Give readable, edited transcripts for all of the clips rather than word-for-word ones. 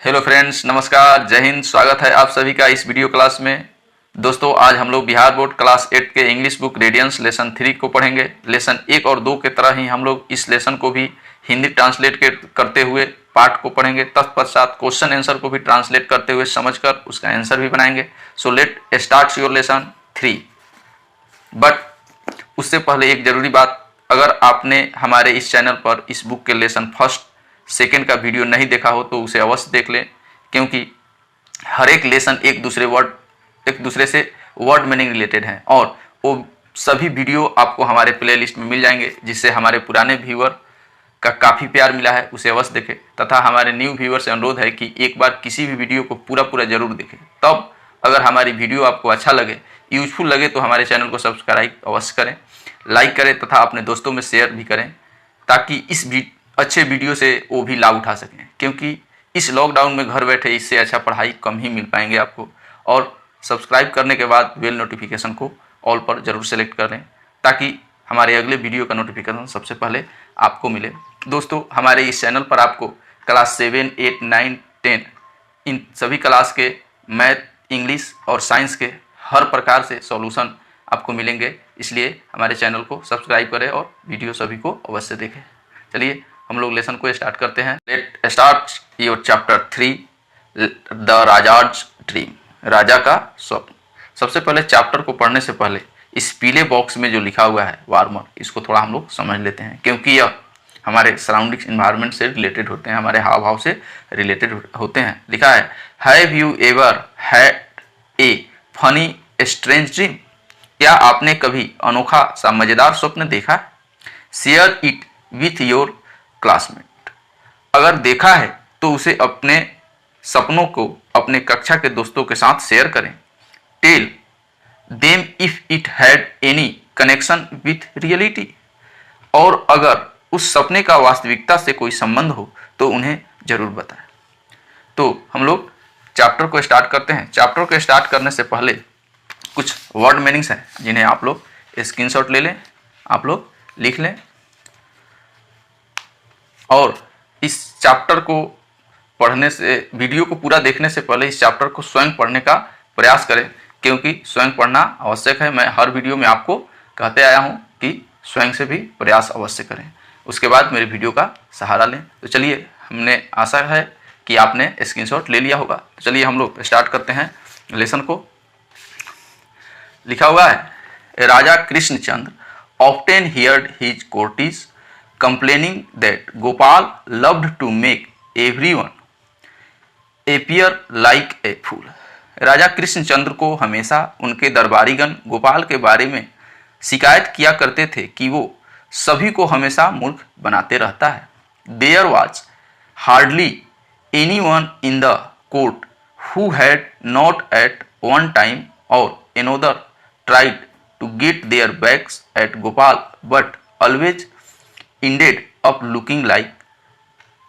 Hello friends, नमस्कार, जय हिंद। स्वागत है आप सभी का इस वीडियो क्लास में। दोस्तों, आज हम लोग बिहार बोर्ड क्लास 8 के इंग्लिश बुक रेडियंस लेसन 3 को पढ़ेंगे। लेसन 1 और 2 के तरह ही हम लोग इस लेसन को भी हिंदी ट्रांसलेट करते हुए पाठ को पढ़ेंगे। तत्पश्चात क्वेश्चन आंसर को भी ट्रांसलेट करते हुए समझकर उसका आंसर भी बनाएंगे। So let start your lesson 3। But उससे पहले एक जरूरी बात, अगर आपने हमारे इस चैनल पर इस बुक के लेसन फर्स्ट सेकेंड का वीडियो नहीं देखा हो तो उसे अवश्य देख लें, क्योंकि हर एक लेसन एक दूसरे से वर्ड मीनिंग रिलेटेड हैं और वो सभी वीडियो आपको हमारे प्लेलिस्ट में मिल जाएंगे, जिससे हमारे पुराने व्यूअर का काफ़ी प्यार मिला है, उसे अवश्य देखें। तथा हमारे न्यू व्यूअर से अनुरोध है कि एक बार किसी भी वीडियो को पूरा जरूर देखें। तब अगर हमारी वीडियो आपको अच्छा लगे, यूजफुल लगे, तो हमारे चैनल को सब्सक्राइब अवश्य करें, लाइक करें तथा अपने दोस्तों में शेयर भी करें, ताकि इस अच्छे वीडियो से वो भी लाभ उठा सकें। क्योंकि इस लॉकडाउन में घर बैठे इससे अच्छा पढ़ाई कम ही मिल पाएंगे आपको। और सब्सक्राइब करने के बाद बेल नोटिफिकेशन को ऑल पर जरूर सेलेक्ट कर लें, ताकि हमारे अगले वीडियो का नोटिफिकेशन सबसे पहले आपको मिले। दोस्तों, हमारे इस चैनल पर आपको क्लास 7, 8, 9, 10 इन सभी क्लास के मैथ, इंग्लिश और साइंस के हर प्रकार से सॉल्यूशन आपको मिलेंगे। इसलिए हमारे चैनल को सब्सक्राइब करें और वीडियो सभी को अवश्य देखें। चलिए हम लोग लेसन को स्टार्ट करते हैं। Let start your chapter 3, the Raja's dream, राजा का स्वप्न। सबसे पहले चैप्टर को पढ़ने से पहले इस पीले बॉक्स में जो लिखा हुआ है वार्मर, इसको थोड़ा हम लोग समझ लेते हैं, क्योंकि यह हमारे सराउंडिंग इन्वायरमेंट से रिलेटेड होते हैं, हमारे हाव भाव से रिलेटेड होते हैं। लिखा है, have you ever had a funny strange dream? क्या आपने कभी अनोखा सा मजेदार स्वप्न देखा है? Share it with your classmate. अगर देखा है तो उसे अपने सपनों को अपने कक्षा के दोस्तों के साथ शेयर करें। Tell them if it had any connection with reality. और अगर उस सपने का वास्तविकता से कोई संबंध हो तो उन्हें जरूर बताएं। तो हम लोग चैप्टर को स्टार्ट करते हैं। चैप्टर को स्टार्ट करने से पहले कुछ वर्ड मीनिंग्स हैं, जिन्हें आप लोग स्क्रीनशॉट ले लें, आप लोग लिख लें। और इस चैप्टर को पढ़ने से, वीडियो को पूरा देखने से पहले इस चैप्टर को स्वयं पढ़ने का प्रयास करें, क्योंकि स्वयं पढ़ना आवश्यक है। मैं हर वीडियो में आपको कहते आया हूं कि स्वयं से भी प्रयास अवश्य करें, उसके बाद मेरे वीडियो का सहारा लें। तो चलिए, हमने आशा है कि आपने स्क्रीनशॉट ले लिया होगा। तो चलिए हम लोग स्टार्ट करते हैं लेसन को। लिखा हुआ है, Raja Krishnachandra often heard his courtiers complaining that Gopal loved to make everyone appear like a fool। राजा कृष्णचंद्र को हमेशा उनके दरबारीगण गोपाल के बारे में शिकायत किया करते थे कि वो सभी को हमेशा मूर्ख बनाते रहता है। There was hardly anyone in the court who had not at one time or another tried to get their backs at Gopal, but always ended up looking like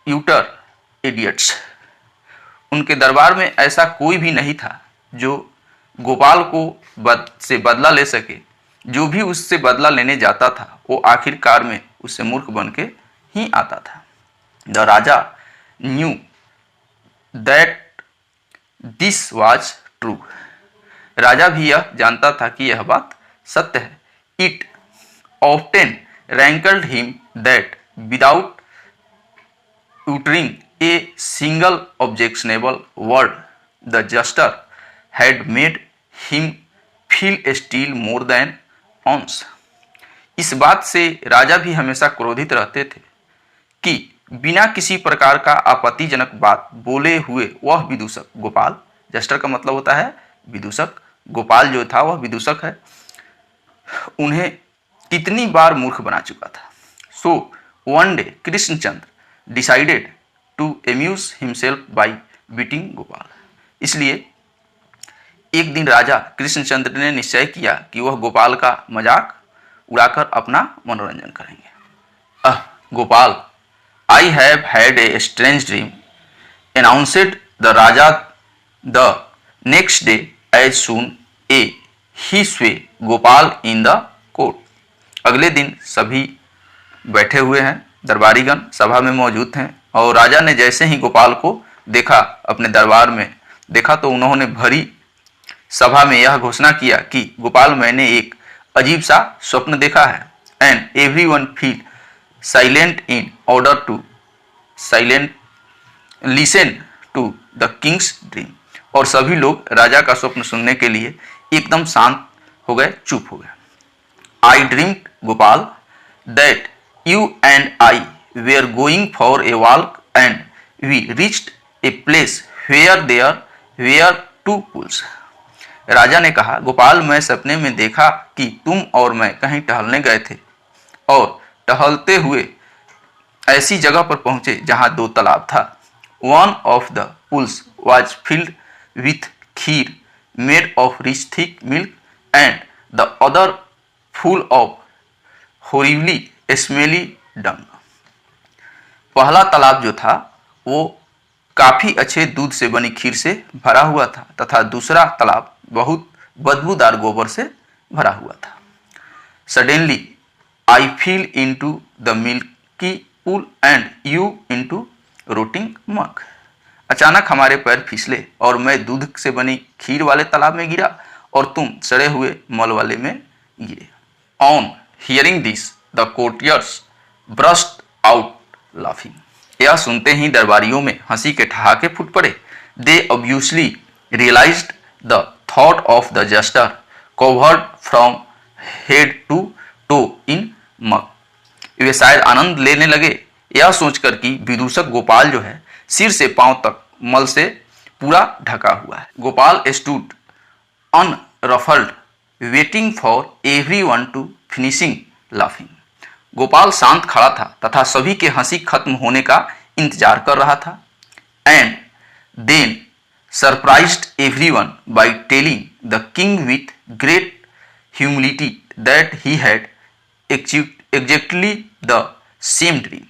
utter idiots। उनके दरबार में ऐसा कोई भी नहीं था जो गोपाल को से बदला ले सके। जो भी उससे बदला लेने जाता था वो आखिरकार में उससे मूर्ख बन के ही आता था। The Raja knew that this was true. राजा भी यह जानता था कि यह बात सत्य है। It often rankled him that without uttering a single objectionable word, the jester had made him feel still more than once। इस बात से राजा भी हमेशा क्रोधित रहते थे कि बिना किसी प्रकार का आपत्तिजनक बात बोले हुए वह विदूषक गोपाल, जस्टर का मतलब होता है विदूषक, गोपाल जो था वह विदूषक है, उन्हें कितनी बार मूर्ख बना चुका था। So one day Krishnachandra decided to amuse himself by beating Gopal. इसलिए एक दिन राजा कृष्णचंद्र ने निश्चय किया कि वह गोपाल का मजाक उड़ाकर अपना मनोरंजन करेंगे। Gopal, I have had a strange dream, announced the Raja the next day as soon as he saw Gopal in the court. अगले दिन सभी बैठे हुए हैं, दरबारीगण सभा में मौजूद हैं, और राजा ने जैसे ही गोपाल को देखा, अपने दरबार में देखा तो उन्होंने भरी सभा में यह घोषणा किया कि गोपाल, मैंने एक अजीब सा स्वप्न देखा है। And everyone feel silent in order to silent listen to the king's dream. और सभी लोग राजा का स्वप्न सुनने के लिए एकदम शांत हो गए, चुप हो गए। I dream Gopal that you and I were going for a walk and we reached a place where there were two pools. राजा ने कहा, गोपाल, मैं सपने में देखा कि तुम और मैं कहीं टहलने गए थे और टहलते हुए ऐसी जगह पर पहुंचे जहां दो तालाब था। One of the pools was filled with kheer made of rich thick milk and the other full of horribly smelly dung. पहला तालाब जो था वो काफी अच्छे दूध से बनी खीर से भरा हुआ था तथा दूसरा तालाब बहुत बदबूदार गोबर से भरा हुआ था। Suddenly I fell into the milky pool and you into rotting muck. अचानक हमारे पैर फिसले और मैं दूध से बनी खीर वाले तालाब में गिरा और तुम सड़े हुए मल वाले में गिरे। On hearing this the courtiers burst out laughing. यह सुनते ही दरबारियों में हंसी के ठहाके फूट पड़े। They obviously realised the thought of the jester covered from head to toe in muck. वे शायद आनंद लेने लगे यह सोचकर कि विदूषक गोपाल जो है सिर से पांव तक मल से पूरा ढका हुआ है। Gopal stood unruffled waiting for everyone to finishing laughing. Gopal शांत खड़ा था तथा सभी के हंसी खत्म होने का इंतजार कर रहा था। And then surprised everyone by telling the king with great humility that he had exactly the same dream.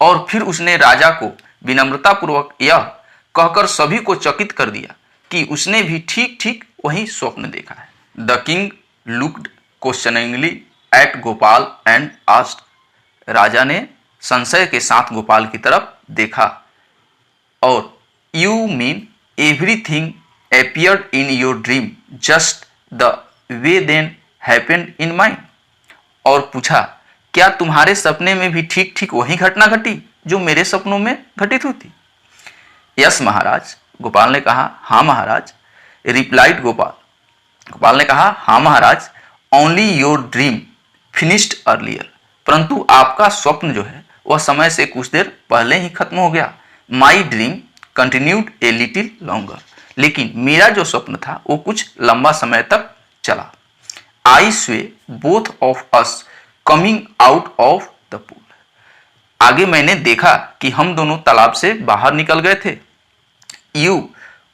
और फिर उसने राजा को विनम्रतापूर्वक यह कहकर सभी को चकित कर दिया कि उसने भी ठीक ठीक वही स्वप्न देखा है। The king looked questioningly at Gopal and asked. राजा ने संशय के साथ गोपाल की तरफ देखा और you mean everything appeared in your dream just the way then happened in mine। और पूछा, क्या तुम्हारे सपने में भी ठीक ठीक वही घटना घटी जो मेरे सपनों में घटित हुई थी? यस महाराज, गोपाल ने कहा। हाँ महाराज, रिप्लाइड गोपाल। गोपाल ने कहा, हाँ महाराज, only your dream finished earlier. परंतु आपका स्वप्न जो है वह समय से कुछ देर पहले ही खत्म हो गया। My dream continued a little longer. लेकिन मेरा जो स्वप्न था वो कुछ लंबा समय तक चला। आई स्वे both of us coming out of the pool. आगे मैंने देखा कि हम दोनों तालाब से बाहर निकल गए थे। You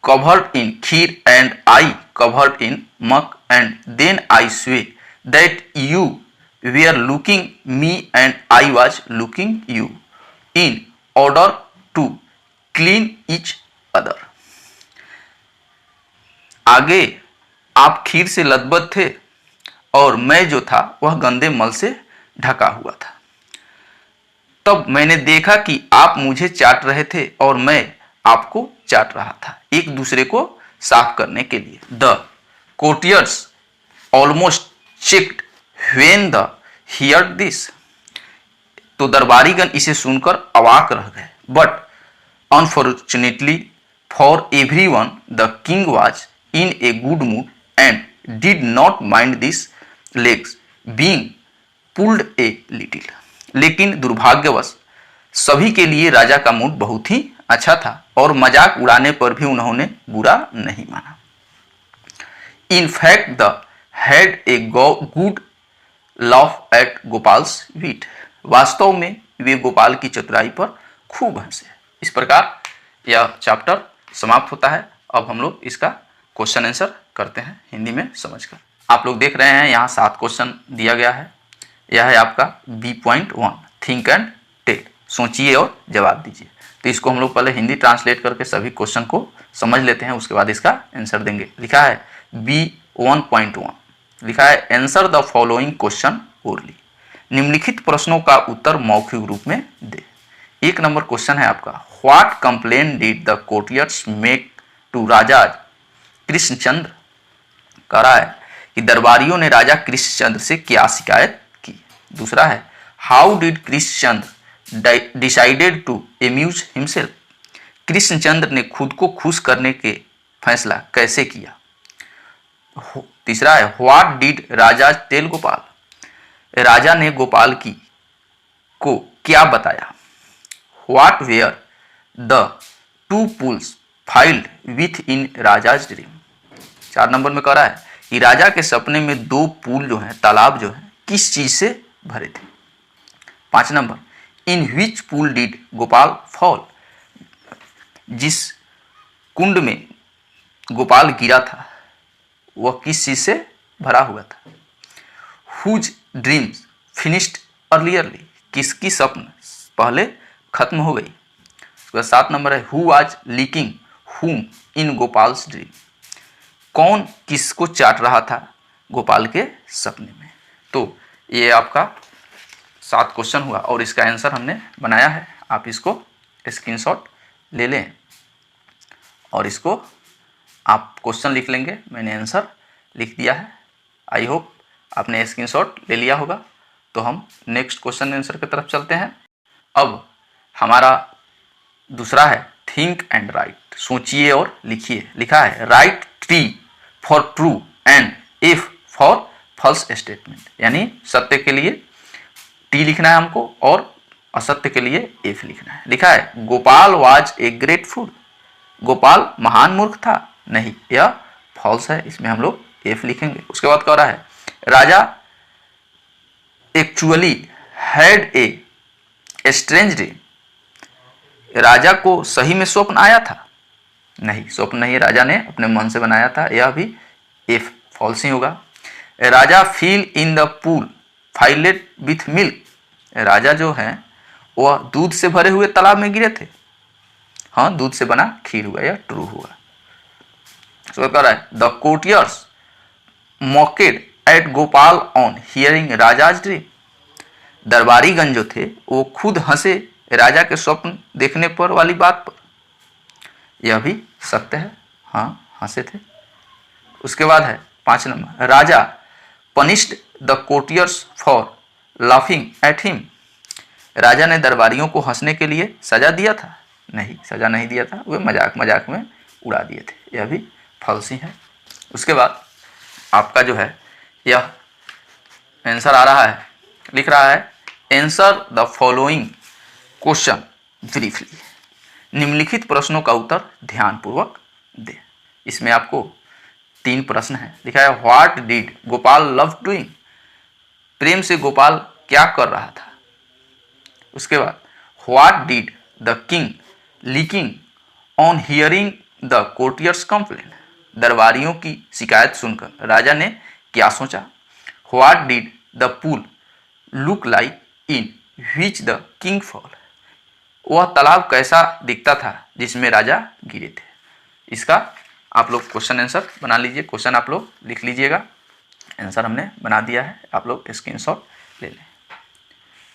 covered in kheer and I covered in muck and then I saw that you were looking me and I was looking you in order to clean each other. आगे आप खीर से लदबद थे और मैं जो था वह गंदे मल से ढका हुआ था। तब मैंने देखा कि आप मुझे चाट रहे थे और मैं आपको चाट रहा था, एक दूसरे को साफ करने के लिए। The courtiers almost checked when the here this. तो दरबारीगण इसे सुनकर अवाक रह गए। But unfortunately for everyone the king was in a good mood and did not mind this legs being pulled a little. लेकिन दुर्भाग्यवश सभी के लिए राजा का मूड बहुत ही अच्छा था और मजाक उड़ाने पर भी उन्होंने बुरा नहीं माना। In fact they had a good laugh at Gopal's wit. वास्तव में वे गोपाल की चतुराई पर खूब हंसे। इस प्रकार यह चैप्टर समाप्त होता है। अब हम लोग इसका क्वेश्चन आंसर करते हैं हिंदी में समझकर। आप लोग देख रहे हैं यहाँ 7 क्वेश्चन दिया गया है। यह है आपका B.1 थिंक एंड टेल, सोचिए और जवाब दीजिए। तो इसको हम लोग पहले हिंदी ट्रांसलेट करके सभी क्वेश्चन को समझ लेते हैं, उसके बाद इसका आंसर देंगे। लिखा है B.1 लिखा है answer the following question orally. निम्नलिखित प्रश्नों का उत्तर मौखिक रूप में दे। एक नंबर क्वेश्चन है आपका, what complain did the courtiers make to Raja Krishnachandra. कह रहा है कि दरबारियों ने राजा कृष्णचंद्र से क्या शिकायत की। दूसरा है, how did Krishnachandra decided to amuse himself. Krishnachandra ने खुद को खुश करने के फैसला कैसे किया। तीसरा है, what did Raja tell Gopal. राजा ने गोपाल की को क्या बताया। What were the two pools filled with in Raja's dream. 4 number में कह रहा है कि राजा के सपने में 2 पूल जो है, तालाब जो है, किस चीज से भरे थे। 5 number, in which pool did Gopal fall. जिस कुंड में गोपाल गिरा था वह किस चीज से भरा हुआ था। Whose dreams finished earlierly. किसकी स्वप्न पहले खत्म हो गई। उसका 7 नंबर है, हु वाज लीकिंग हुम इन गोपाल्स ड्रीम। कौन किसको चाट रहा था गोपाल के सपने में। तो ये आपका 7 क्वेश्चन हुआ और इसका आंसर हमने बनाया है। आप इसको स्क्रीनशॉट ले लें और इसको आप क्वेश्चन लिख लेंगे। मैंने आंसर लिख दिया है। आई होप आपने स्क्रीनशॉट ले लिया होगा। तो हम नेक्स्ट क्वेश्चन आंसर की तरफ चलते हैं। अब हमारा दूसरा है, थिंक एंड राइट। सोचिए और लिखिए। लिखा है, write T for true and F for false statement. यानी सत्य के लिए टी लिखना है हमको और असत्य के लिए इफ लिखना है। लिखा है, गोपाल वाज ए ग्रेट फूल। गोपाल महान मूर्ख था। नहीं, यह फॉल्स है, इसमें हम लोग इफ लिखेंगे। उसके बाद कह रहा है, Raja actually had a strange dream. राजा को सही में स्वप्न आया था। नहीं, स्वप्न नहीं, राजा ने अपने मन से बनाया था। यह भी इफ फॉल्स ही होगा। Raja fell in the pool filled with milk. राजा जो है वह दूध से भरे हुए तालाब में गिरे थे। हाँ, दूध से बना खीर हुआ, या ट्रू हुआ। तो कह रहा है, the courtiers mocked at Gopal on hearing Raja's dream. दरबारीगण जो थे वो खुद हंसे राजा के स्वप्न देखने पर वाली बात पर। यह भी सत्य है। हाँ, हंसे थे। उसके बाद है 5 number, Raja punished the courtiers for laughing at him. राजा ने दरबारियों को हंसने के लिए सजा दिया था। नहीं, सजा नहीं दिया था, वे मजाक मजाक में उड़ा दिए थे। यह भी फॉल्स ही है। उसके बाद आपका जो है यह आंसर आ रहा है। लिख रहा है, answer the following question briefly. निम्नलिखित प्रश्नों का उत्तर ध्यानपूर्वक दे। इसमें आपको 3 प्रश्न है। लिखा है, what did Gopal love doing. प्रेम से गोपाल क्या कर रहा था। उसके बाद, what did the king leaking on hearing the courtiers complain. दरबारियों की शिकायत सुनकर राजा ने क्या सोचा। What did the pool look like in which the king fell. वह तालाब कैसा दिखता था जिसमें राजा गिरे थे। इसका आप लोग क्वेश्चन आंसर बना लीजिए। क्वेश्चन आप लोग लिख लीजिएगा। आंसर हमने बना दिया है, आप लोग स्क्रीनशॉट ले लें।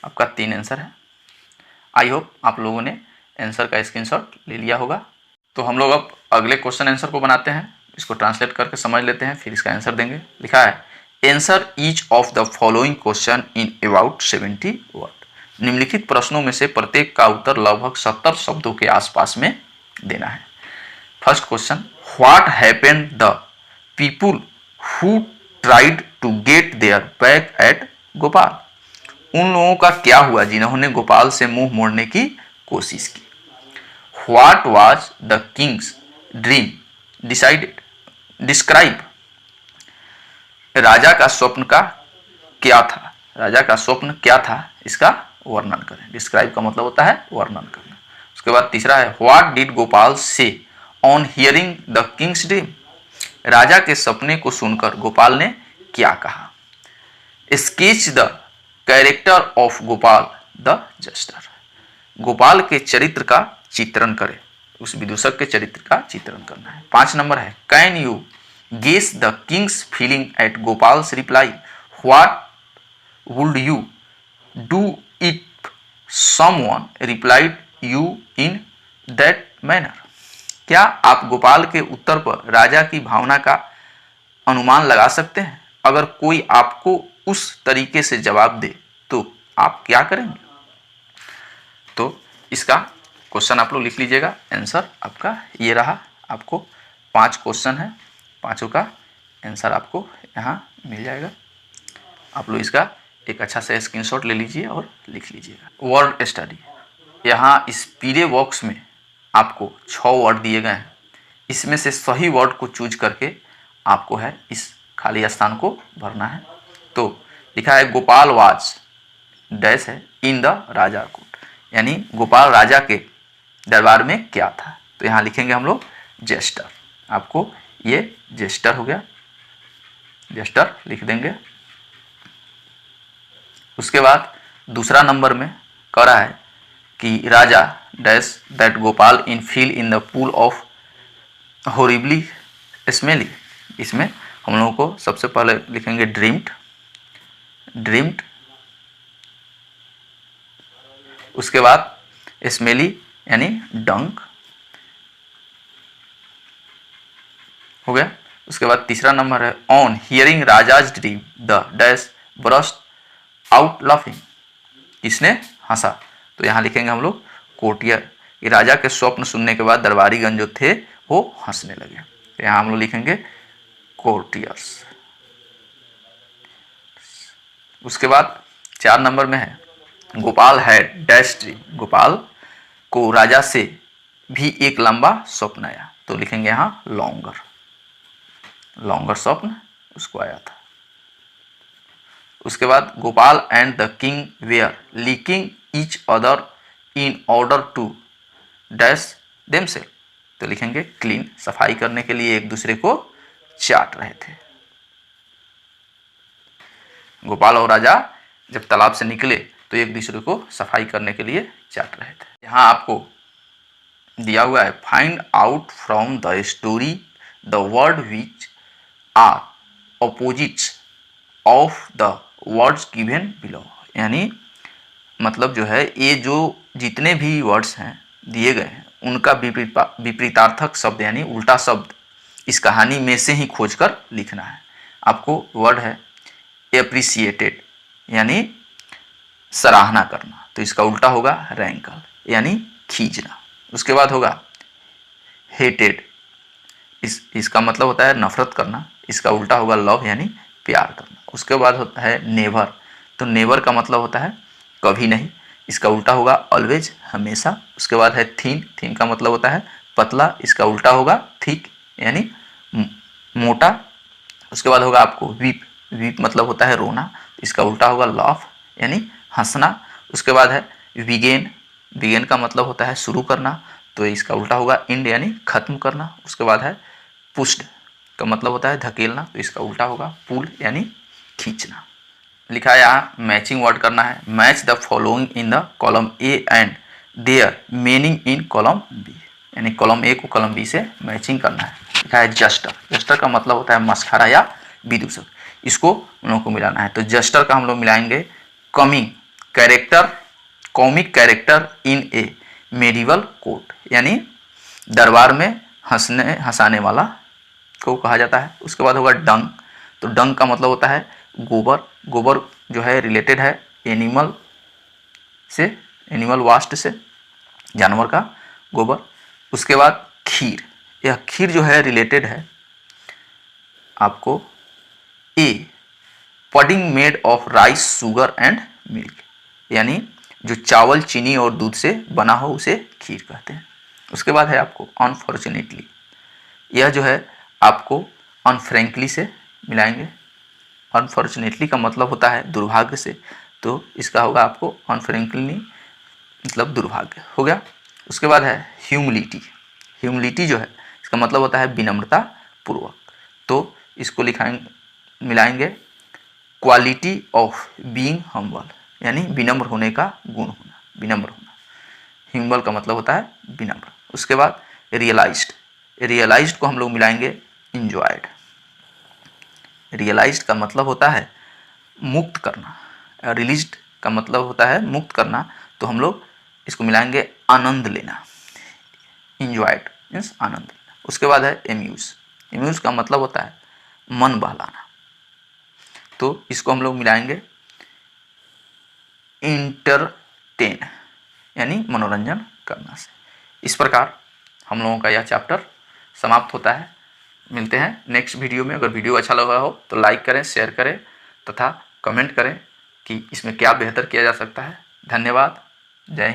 आपका 3 आंसर है। आई होप आप लोगों ने आंसर का स्क्रीनशॉट ले लिया होगा। तो हम लोग अब अगले क्वेश्चन आंसर को बनाते हैं। इसको ट्रांसलेट करके समझ लेते हैं, फिर इसका आंसर देंगे। लिखा है, answer each of the following question in about 70 word. निम्नलिखित प्रश्नों में से प्रत्येक का उत्तर लगभग 70 शब्दों के आसपास में देना है। First question, what happened the people who tried to get there back at Gopal. उन लोगों का क्या हुआ जिन्होंने गोपाल से मुंह मोड़ने की कोशिश की। What was the king's dream decided describe. राजा का स्वप्न का क्या था। राजा का स्वप्न क्या था, इसका वर्णन करें। डिस्क्राइब का मतलब होता है वर्णन करना। उसके बाद तीसरा है, what did Gopal say on hearing the king's dream. राजा के सपने को सुनकर गोपाल ने क्या कहा। Sketch the character of Gopal the jester. Gopal के चरित्र का चित्रण करें। उस विदूषक के चरित्र का चित्रण करना है। 5 नंबर है, can you guess the king's feeling at Gopal's reply. What would you do if someone replied you in that manner? क्या आप गोपाल के उत्तर पर राजा की भावना का अनुमान लगा सकते हैं? अगर कोई आपको उस तरीके से जवाब दे तो आप क्या करेंगे? तो इसका क्वेश्चन आप लोग लिख लीजिएगा। आंसर आपका ये रहा। आपको 5 क्वेश्चन है, पांचों का आंसर आपको यहाँ मिल जाएगा। आप लोग इसका एक अच्छा सा स्क्रीनशॉट ले लीजिए और लिख लीजिएगा। वर्ड स्टडी, यहाँ इस पीले बॉक्स में आपको 6 वर्ड दिए गए हैं। इसमें से सही वर्ड को चूज करके आपको है इस खाली स्थान को भरना है। तो लिखा है गोपाल वाज डैश है इन द राजा कोर्ट, यानी गोपाल राजा के दरबार में क्या था? तो यहाँ लिखेंगे हम लोग जेस्टर। आपको ये जेस्टर हो गया, जेस्टर लिख देंगे। उसके बाद दूसरा नंबर में कह रहा है कि Raja dash that Gopal in fell in the pool of horribly smelly. इसमें हम लोगों को सबसे पहले लिखेंगे ड्रीम्ड, ड्रीम्ड। उसके बाद स्मेली यानी डंक हो गया। उसके बाद तीसरा नंबर है on hearing Raja's dream the dash burst out laughing. किसने हंसा? तो यहाँ लिखेंगे हम लोग कोर्टियर। ये राजा के स्वप्न सुनने के बाद दरबारीगण जो थे वो हंसने लगे। तो यहाँ हम लोग लिखेंगे कोर्टियर्स। उसके बाद 4 नंबर में है Gopal had dash dream. Gopal को राजा से भी एक लंबा स्वप्न आया। तो लिखेंगे यहाँ लॉन्गर, लॉन्गर स्वप्न उसको आया था। उसके बाद Gopal and the king were leaking each other in order to dash themselves. तो लिखेंगे क्लीन, सफाई करने के लिए एक दूसरे को चाट रहे थे। गोपाल और राजा जब तालाब से निकले तो एक दूसरे को सफाई करने के लिए चाट रहे थे। यहाँ आपको दिया हुआ है find out from the story the word which are opposites of the words given below. यानी मतलब जो है ये जो जितने भी वर्ड्स हैं दिए गए हैं उनका विपरीतार्थक शब्द यानी उल्टा शब्द इस कहानी में से ही खोजकर लिखना है। आपको वर्ड है एप्रिसिएटेड यानी सराहना करना, तो इसका उल्टा होगा रैंकल यानी खींचना। उसके बाद होगा हेटेड, इसका मतलब होता है नफरत करना, इसका उल्टा होगा लव यानी प्यार करना। उसके बाद होता है नेवर, तो नेवर का मतलब होता है कभी नहीं, इसका उल्टा होगा ऑलवेज हमेशा। उसके बाद है थीन, थीन का मतलब होता है पतला, इसका उल्टा होगा थिक यानी मोटा। उसके बाद होगा आपको वीप, वीप मतलब होता है रोना, इसका उल्टा होगा लाफ यानी हंसना। उसके बाद है बिगेन, बिगेन का मतलब होता है शुरू करना, तो इसका उल्टा होगा इंड यानी खत्म करना। उसके बाद है पुश्ड का मतलब होता है धकेलना, तो इसका उल्टा होगा पुल यानी खींचना। लिखा है यहाँ मैचिंग वर्ड करना है। Match the following in the column A and their meaning in column B, यानी कॉलम ए को कॉलम बी से मैचिंग करना है। लिखा है जस्टर, जस्टर का मतलब होता है मस्खरा या विदूषक, इसको उन लोगों को मिलाना है। तो जस्टर का हम लोग मिलाएंगे coming character, comic character in A medieval court, यानी दरबार में हंसाने वाला को कहा जाता है। उसके बाद होगा डंग, तो डंग का मतलब होता है गोबर, गोबर जो है रिलेटेड है एनिमल से, एनिमल वास्ट से, जानवर का गोबर। उसके बाद खीर, यह खीर जो है रिलेटेड है आपको a pudding made of rice sugar and milk, यानी जो चावल चीनी और दूध से बना हो उसे खीर कहते हैं। उसके बाद है आपको अनफॉर्चुनेटली, यह जो है आपको अनफ्रेंकली से मिलाएंगे। अनफॉर्चुनेटली का मतलब होता है दुर्भाग्य से, तो इसका होगा आपको अनफ्रेंकली मतलब दुर्भाग्य हो गया। उसके बाद है ह्यूमिलिटी, ह्यूमिलिटी जो है इसका मतलब होता है विनम्रता पूर्वक, तो इसको लिखाएंगे मिलाएंगे क्वालिटी ऑफ बीइंग हम्बल, यानी विनम्र होने का गुण होना, विनम्र होना। हम्बल का मतलब होता है विनम्र। उसके बाद रियलाइज्ड, रियलाइज्ड को हम लोग मिलाएंगे इंजॉयड, रियलाइज्ड का मतलब होता है मुक्त करना, रिलीज्ड का मतलब होता है मुक्त करना, तो हम लोग इसको मिलाएंगे आनंद लेना, इंजॉयड मीन्स आनंद लेना। उसके बाद है एम्यूज, एम्यूज का मतलब होता है मन बहलाना, तो इसको हम लोग मिलाएंगे इंटरटेन यानी मनोरंजन करना से। इस प्रकार हम लोगों का यह चैप्टर समाप्त होता है। मिलते हैं नेक्स्ट वीडियो में। अगर वीडियो अच्छा लगा हो तो लाइक करें, शेयर करें तथा कमेंट करें कि इसमें क्या बेहतर किया जा सकता है। धन्यवाद। जय हिंद।